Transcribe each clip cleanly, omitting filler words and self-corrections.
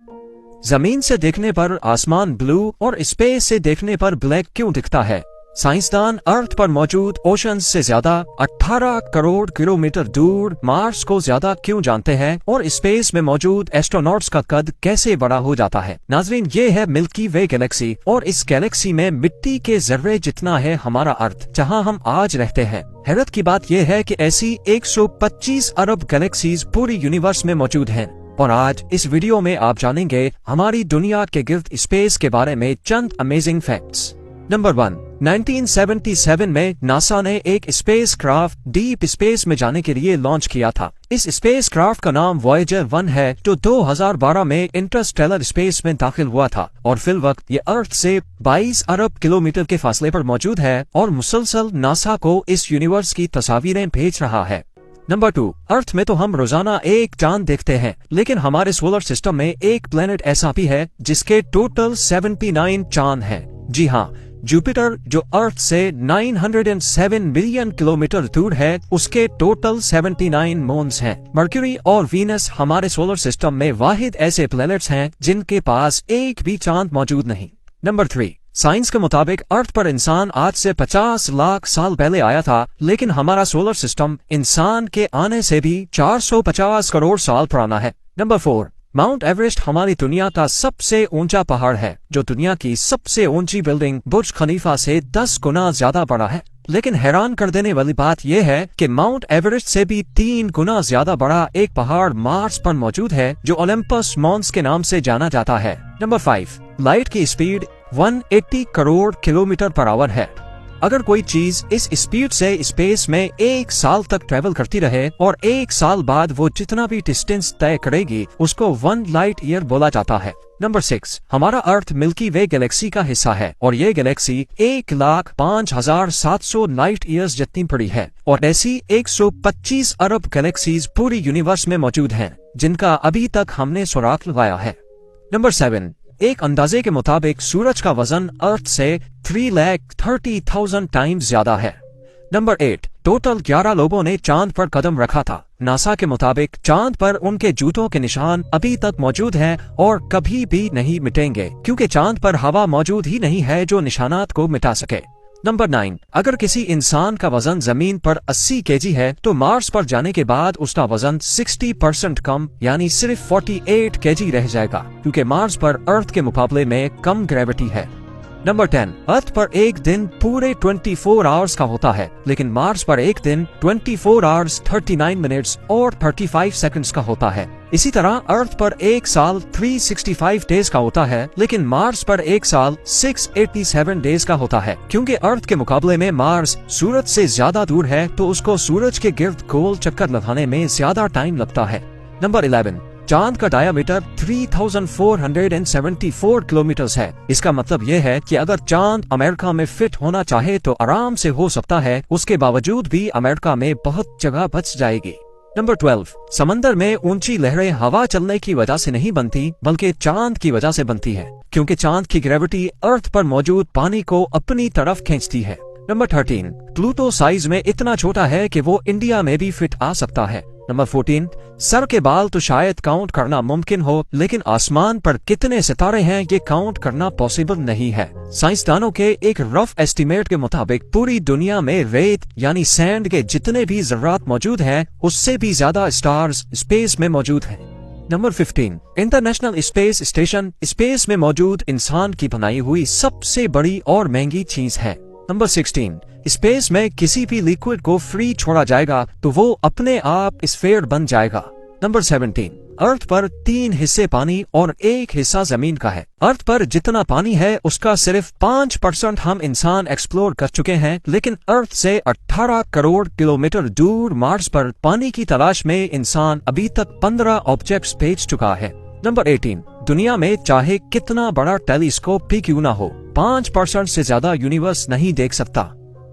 जमीन से देखने पर आसमान ब्लू और स्पेस से देखने पर ब्लैक क्यों दिखता है? साइंसदान अर्थ पर मौजूद ओशंस से ज्यादा 18 करोड़ किलोमीटर दूर मार्स को ज्यादा क्यों जानते हैं और स्पेस में मौजूद एस्ट्रोनॉट्स का कद कैसे बड़ा हो जाता है? नाजरीन, ये है मिल्की वे गैलेक्सी और इस गैलेक्सी में मिट्टी के जर्रे जितना है हमारा अर्थ, जहां हम आज रहते हैं। हैरत की बात यह है कि ऐसी 125 अरब गैलेक्सीज पूरी यूनिवर्स में मौजूद हैं। और आज इस वीडियो में आप जानेंगे हमारी दुनिया के गिर्द स्पेस के बारे में चंद अमेजिंग फैक्ट्स। नंबर 1, 1977 में नासा ने एक स्पेस क्राफ्ट डीप स्पेस में जाने के लिए लॉन्च किया था। इस स्पेस क्राफ्ट का नाम वॉयेजर 1 है, जो 2012 में इंटरस्टेलर स्पेस में दाखिल हुआ था और फिल वक्त ये अर्थ से 22 अरब किलोमीटर के फासले पर मौजूद है और मुसलसल नासा को इस यूनिवर्स की तस्वीरें भेज रहा है। नंबर 2, अर्थ में तो हम रोजाना एक चांद देखते हैं, लेकिन हमारे सोलर सिस्टम में एक प्लेनेट ऐसा भी है जिसके टोटल 79 चांद हैं। जी हाँ, जुपिटर जो अर्थ से 907 मिलियन किलोमीटर दूर है, उसके टोटल 79 मून्स हैं। मर्क्यूरी और वीनस हमारे सोलर सिस्टम में वाहिद ऐसे प्लैनेट्स हैं जिनके पास एक भी चांद मौजूद नहीं। नंबर 3, साइंस के मुताबिक अर्थ पर इंसान आज से 50 लाख साल पहले आया था, लेकिन हमारा सोलर सिस्टम इंसान के आने से भी 450 करोड़ साल पुराना है। नंबर 4, माउंट एवरेस्ट हमारी दुनिया का सबसे ऊंचा पहाड़ है, जो दुनिया की सबसे ऊंची बिल्डिंग बुर्ज खलीफा से 10 गुना ज्यादा बड़ा है। लेकिन हैरान कर देने वाली बात यह है कि माउंट एवरेस्ट से भी 3 गुना ज्यादा बड़ा एक पहाड़ मार्स पर मौजूद है, जो ओलंपस मॉन्स के नाम से जाना जाता है। नंबर 5, लाइट की speed 180 crore kilometre per hour है। अगर कोई चीज इस स्पीड से स्पेस में 1 साल तक ट्रेवल करती रहे और 1 साल बाद वो जितना भी डिस्टेंस तय करेगी, उसको 1 लाइट ईयर बोला जाता है। नंबर 6, हमारा अर्थ मिल्की वे गैलेक्सी का हिस्सा है और ये गैलेक्सी 1,05,700 लाइट ईयर्स जितनी बड़ी है और ऐसी 125 अरब गैलेक्सीज पूरी यूनिवर्स में मौजूद हैं, जिनका अभी तक हमने सुराग लगाया है। नंबर 7, एक अंदाजे के मुताबिक सूरज का वजन अर्थ से 3,30,000 टाइम्स ज्यादा है। नंबर 8, टोटल 11 लोगों ने चांद पर कदम रखा था। नासा के मुताबिक चांद पर उनके जूतों के निशान अभी तक मौजूद हैं और कभी भी नहीं मिटेंगे, क्योंकि चांद पर हवा मौजूद ही नहीं है जो निशानात को मिटा सके। नंबर 9, अगर किसी इंसान का वजन जमीन पर 80 केजी है, तो मार्स पर जाने के बाद उसका वजन 60% कम यानी सिर्फ 48 केजी रह जाएगा, क्योंकि मार्स पर अर्थ के मुकाबले में कम ग्रेविटी है। नंबर 10, अर्थ पर एक दिन पूरे 24 आवर्स का होता है, लेकिन मार्स पर एक दिन 24 आवर्स 39 मिनट्स और 35 सेकंड्स का होता है। इसी तरह अर्थ पर एक साल 365 डेज का होता है, लेकिन मार्स पर एक साल 687 डेज का होता है। क्योंकि अर्थ के मुकाबले में मार्स सूरज से ज्यादा दूर है, तो उसको सूरज के गिर्द गोल चक्कर लगाने में ज्यादा टाइम लगता है। नंबर 11, चांद का डायामीटर 3,474 किलोमीटर है। इसका मतलब यह है कि अगर चांद अमेरिका में फिट होना चाहे तो आराम से हो सकता है, उसके बावजूद भी अमेरिका में बहुत जगह बच जाएगी। नंबर 12, समंदर में ऊंची लहरें हवा चलने की वजह से नहीं बनती, बल्कि चांद की वजह से बनती है, क्योंकि चांद की ग्रेविटी अर्थ पर मौजूद पानी को अपनी तरफ खींचती है। नंबर 13, प्लूटो साइज में इतना छोटा है कि वो इंडिया में भी फिट आ सकता है। नंबर 14, सर के बाल तो शायद काउंट करना मुमकिन हो, लेकिन आसमान पर कितने सितारे हैं ये काउंट करना पॉसिबल नहीं है। साइंसदानों के एक रफ एस्टिमेट के मुताबिक पूरी दुनिया में रेत यानी सैंड के जितने भी जर्रात मौजूद हैं, उससे भी ज्यादा स्टार्स स्पेस में मौजूद हैं। Number 15, international space station space में मौजूद इंसान की बनाई हुई सबसे बड़ी और महंगी चीज है। नंबर 16, स्पेस में किसी भी लिक्विड को फ्री छोड़ा जाएगा तो वो अपने आप स्फीयर बन जाएगा। नंबर 17, अर्थ पर 3 हिस्से पानी और 1 हिस्सा जमीन का है। अर्थ पर जितना पानी है उसका सिर्फ 5% हम इंसान एक्सप्लोर कर चुके हैं, लेकिन अर्थ से 18 करोड़ किलोमीटर दूर मार्स पर पानी की तलाश में इंसान अभी तक 15 ऑब्जेक्ट्स भेज चुका है। नंबर 18, दुनिया में चाहे कितना बड़ा टेलीस्कोप भी क्यों ना हो, 5% से ज्यादा यूनिवर्स नहीं देख सकता।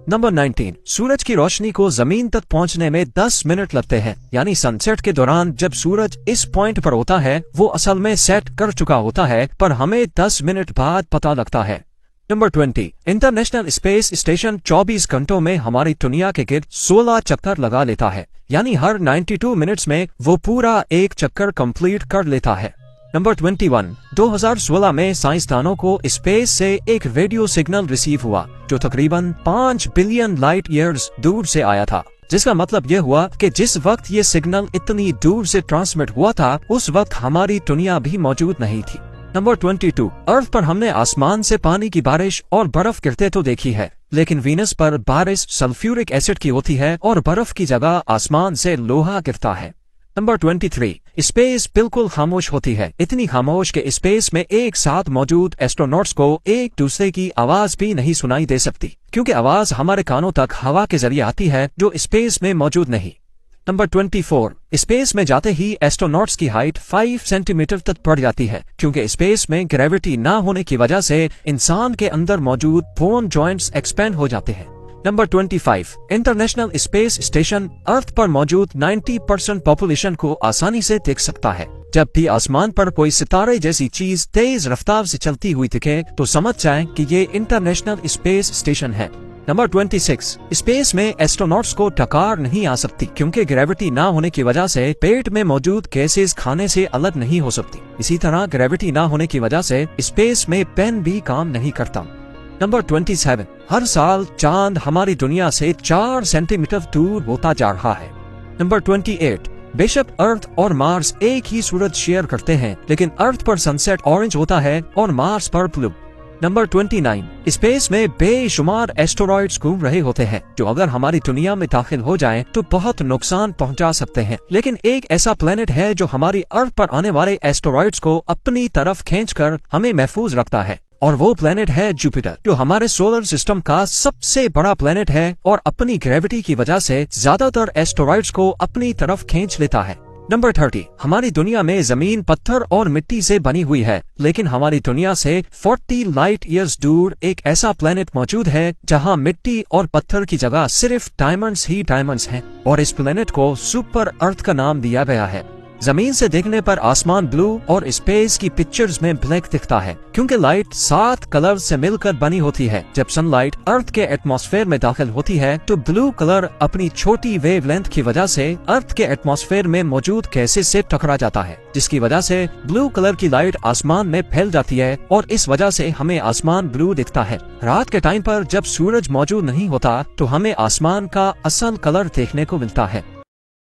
नंबर 19, सूरज की रोशनी को जमीन तक पहुंचने में 10 मिनट लगते हैं, यानी सनसेट के दौरान जब सूरज इस पॉइंट पर होता है वो असल में सेट कर चुका होता है, पर हमें 10 मिनट बाद पता लगता है। नंबर 20, इंटरनेशनल स्पेस स्टेशन 24 घंटों में हमारी दुनिया के गिर्द 16 चक्कर लगा लेता है, यानी हर 92 मिनट्स में वो पूरा एक चक्कर कंप्लीट कर लेता है। नंबर 21, 2016 में साइंसदानों को स्पेस से एक रेडियो सिग्नल रिसीव हुआ जो तकरीबन 5 बिलियन लाइट ईयर्स दूर से आया था, जिसका मतलब यह हुआ कि जिस वक्त ये सिग्नल इतनी दूर से ट्रांसमिट हुआ था उस वक्त हमारी दुनिया भी मौजूद नहीं थी। नंबर 22, अर्थ पर हमने आसमान से पानी की बारिश और बर्फ गिरते तो देखी है, लेकिन वीनस पर बारिश सल्फ्यूरिक एसिड की होती है और बर्फ की जगह आसमान से लोहा गिरता है। नंबर 23, स्पेस बिल्कुल खामोश होती है, इतनी खामोश कि स्पेस में एक साथ मौजूद एस्ट्रोनॉट्स को एक दूसरे की आवाज भी नहीं सुनाई दे सकती, क्योंकि आवाज हमारे कानों तक हवा के जरिए आती है जो स्पेस में मौजूद नहीं। नंबर 24, स्पेस में जाते ही एस्ट्रोनॉट्स की हाइट 5 सेंटीमीटर तक बढ़ जाती है, क्योंकि स्पेस में ग्रेविटी ना होने की वजह से इंसान के अंदर मौजूद बोन जॉइंट्स एक्सपेंड हो जाते हैं। नंबर 25, इंटरनेशनल स्पेस स्टेशन अर्थ पर मौजूद 90% पॉपुलेशन को आसानी से देख सकता है। जब भी आसमान पर कोई सितारे जैसी चीज तेज रफ्तार से चलती हुई दिखे तो समझ जाएं कि ये इंटरनेशनल स्पेस स्टेशन है। नंबर 26, स्पेस में एस्ट्रोनॉट्स को टकार नहीं आ सकती, क्योंकि ग्रेविटी ना होने की वजह से पेट में मौजूद गैसेस खाने से अलग नहीं हो सकती। इसी तरह ग्रेविटी ना होने की वजह से स्पेस में पेन भी काम नहीं करता। नंबर 27, हर साल चांद हमारी दुनिया से 4 सेंटीमीटर दूर होता जा रहा है। नंबर 28, बेशक अर्थ और मार्स एक ही सूरज शेयर करते हैं, लेकिन अर्थ पर सनसेट ऑरेंज होता है और मार्स पर ब्लू। नंबर 29, स्पेस में बेशुमार एस्टेरॉइड्स घूम रहे होते हैं जो अगर हमारी दुनिया में दाखिल हो जाएं तो बहुत नुकसान पहुंचा सकते हैं, लेकिन एक ऐसा प्लेनेट है जो हमारी अर्थ पर आने वाले एस्टेरॉइड्स को अपनी तरफ खींचकर हमें महफूज रखता है, और वो प्लेनेट है जुपिटर, जो हमारे सोलर सिस्टम का सबसे बड़ा प्लेनेट है और अपनी ग्रेविटी की वजह से ज्यादातर एस्टेरॉइड्स को अपनी तरफ खींच लेता है। नंबर 30, हमारी दुनिया में जमीन पत्थर और मिट्टी से बनी हुई है, लेकिन हमारी दुनिया से 40 लाइट ईयर्स दूर एक ऐसा प्लेनेट मौजूद है जहां मिट्टी और पत्थर की जगह सिर्फ डायमंड्स ही डायमंड्स हैं, और इस प्लेनेट को सुपर अर्थ का नाम दिया गया है। जमीन से देखने पर आसमान ब्लू और स्पेस की पिक्चर्स में ब्लैक दिखता है, क्योंकि लाइट 7 कलर से मिलकर बनी होती है। जब सनलाइट अर्थ के एटमॉस्फेयर में दाखिल होती है तो ब्लू कलर अपनी छोटी वेवलेंथ की वजह से अर्थ के एटमॉस्फेयर में मौजूद गैसेस से टकरा जाता है, जिसकी वजह से ब्लू कलर की लाइट आसमान में फैल जाती है और इस वजह से हमें आसमान ब्लू दिखता है। रात के टाइम पर जब सूरज मौजूद नहीं होता तो हमें आसमान का असल कलर देखने को मिलता है।